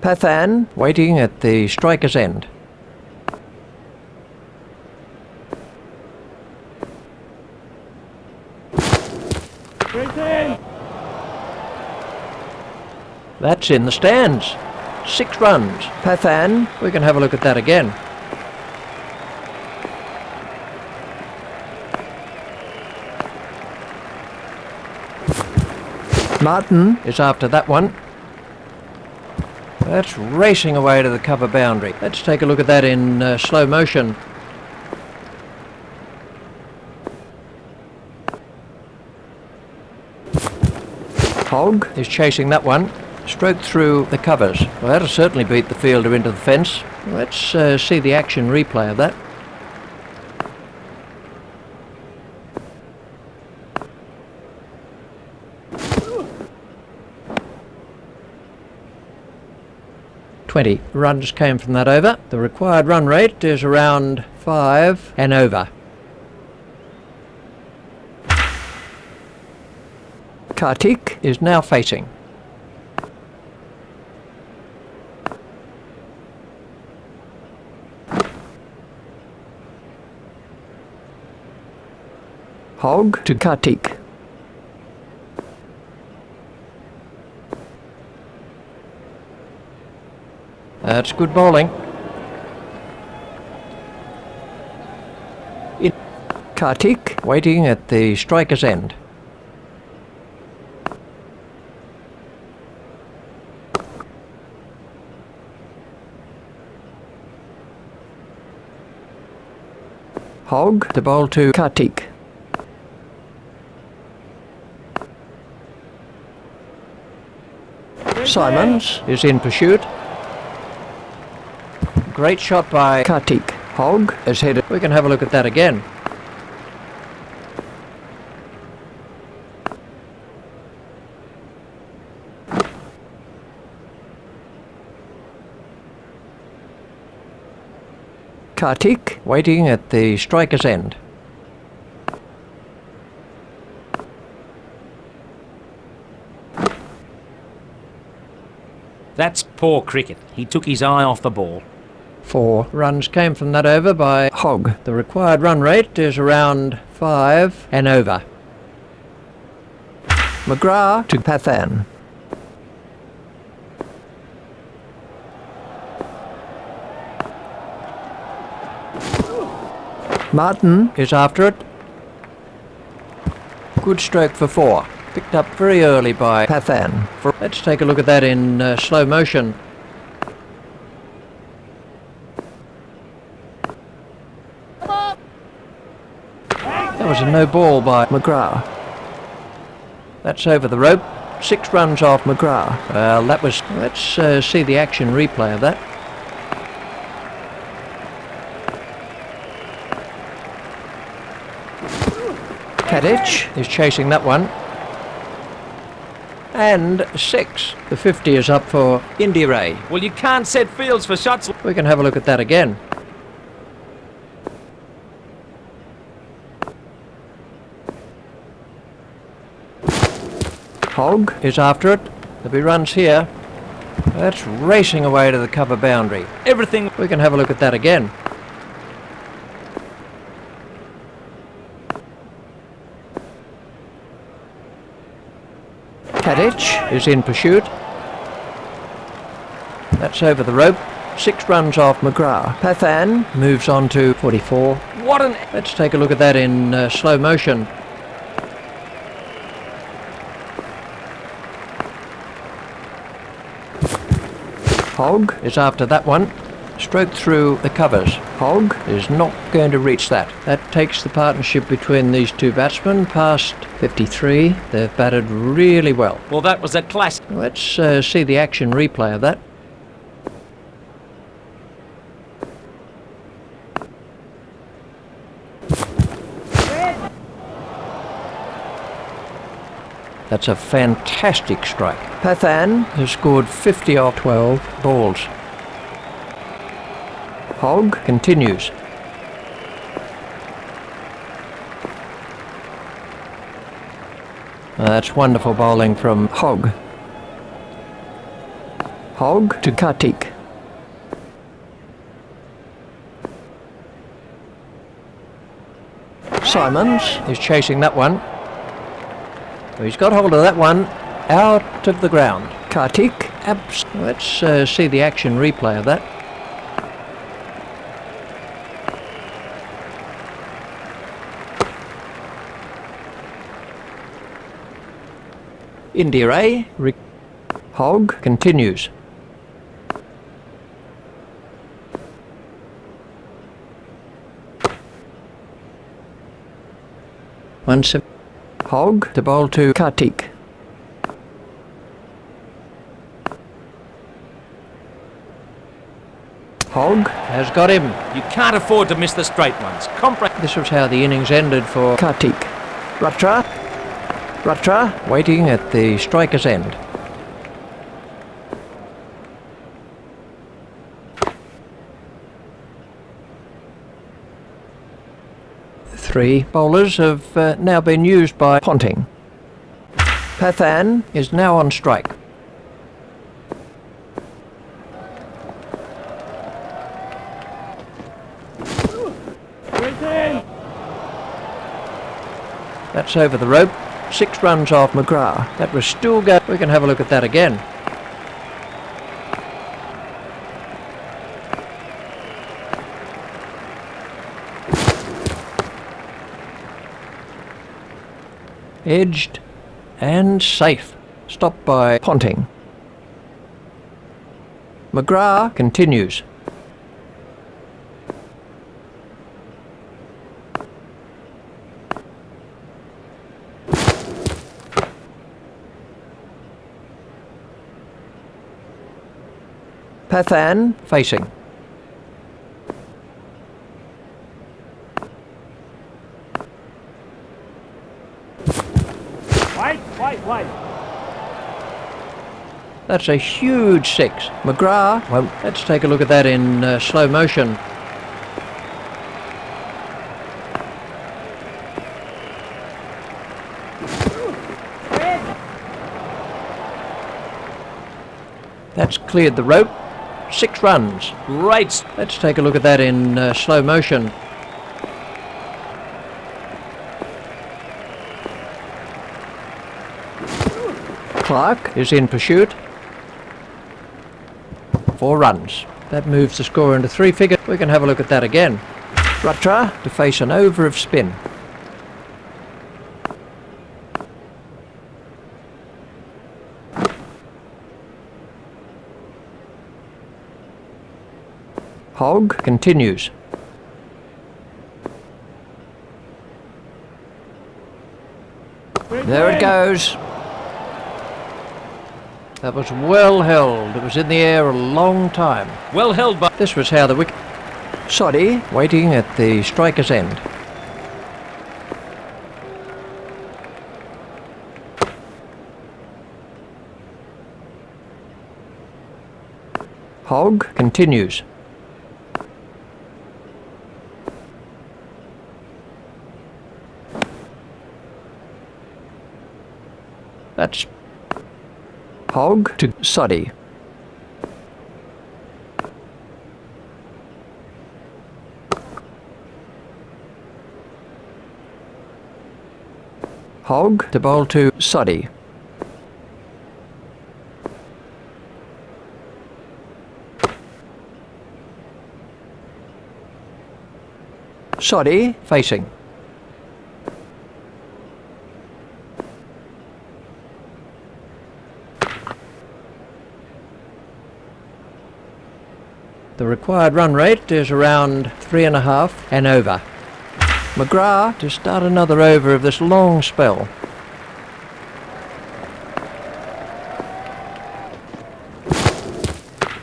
Pathan waiting at the striker's end. That's in the stands. 6 runs. Pathan, we can have a look at that again. Martin is after that one. That's racing away to the cover boundary. Let's take a look at that in slow motion. Hogg is chasing that one. Stroked through the covers. Well, that'll certainly beat the fielder into the fence. Let's see the action replay of that. "20 runs came from that over. The required run rate is around 5 and over. Kartik is now facing. Hogg to Kartik. That's good bowling. Kartik waiting at the striker's end. Hogg to bowl to Kartik. Simons is in pursuit. Great shot by Kartik. Hogg is headed. We can have a look at that again. Kartik waiting at the striker's end. That's poor cricket. He took his eye off the ball. 4 runs came from that over by Hogg. The required run rate is around 5 and over. McGrath to Pathan. Martin is after it. Good stroke for 4. Picked up very early by Pathan. Let's take a look at that in slow motion. That was a no ball by McGrath. That's over the rope. 6 runs off McGrath. Well, that was... Let's see the action replay of that. Kadich is chasing that one. And 6. The 50 is up for India Ray. Well, you can't set fields for shots. We can have a look at that again. Hogg is after it. There'll be runs here. That's racing away to the cover boundary. Everything. We can have a look at that again. Kadich is in pursuit. That's over the rope. 6 runs off McGrath. Pathan moves on to 44. What an... Let's take a look at that in slow motion. Hogg is after that one. Stroked through the covers. Hogg is not going to reach that. That takes the partnership between these 2 batsmen past 53. They've batted really well. Well, that was a class. Let's see the action replay of that. That's a fantastic strike. Pathan has scored 50 off 12 balls. Hogg continues. That's wonderful bowling from Hogg. Hogg to Kartik. Simons is chasing that one. He's got hold of that one out of the ground. Kartik. Let's see the action replay of that. India A. Hogg continues. Hogg to bowl to Kartik. Hogg has got him. You can't afford to miss the straight ones. This was how the innings ended for Kartik. Ratra waiting at the striker's end. Three bowlers have now been used by Ponting. Pathan is now on strike. That's over the rope. 6 runs off McGrath. That was still good. We can have a look at that again. Edged and safe. Stopped by Ponting. McGrath continues. Pathan facing. Wait. That's a huge 6. McGrath won't. Let's take a look at that in slow motion. That's cleared the rope. 6 runs. Great. Let's take a look at that in slow motion. Clark is in pursuit. 4 runs. That moves the score into 3 figures. We can have a look at that again. Ratra to face an over of spin. Hogg continues. There it goes. That was well held. It was in the air a long time. Well held, but This was how the wicket... Sodhi waiting at the striker's end. Hogg continues. That's Hogg to Sodhi. Hogg to bowl to Sodhi. Sodhi facing. The required run rate is around 3.5 and over. McGrath to start another over of this long spell.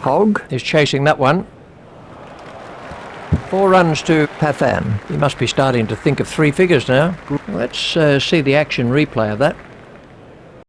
Hogg is chasing that one. 4 runs to Pathan. He must be starting to think of 3 figures now. Let's see the action replay of that.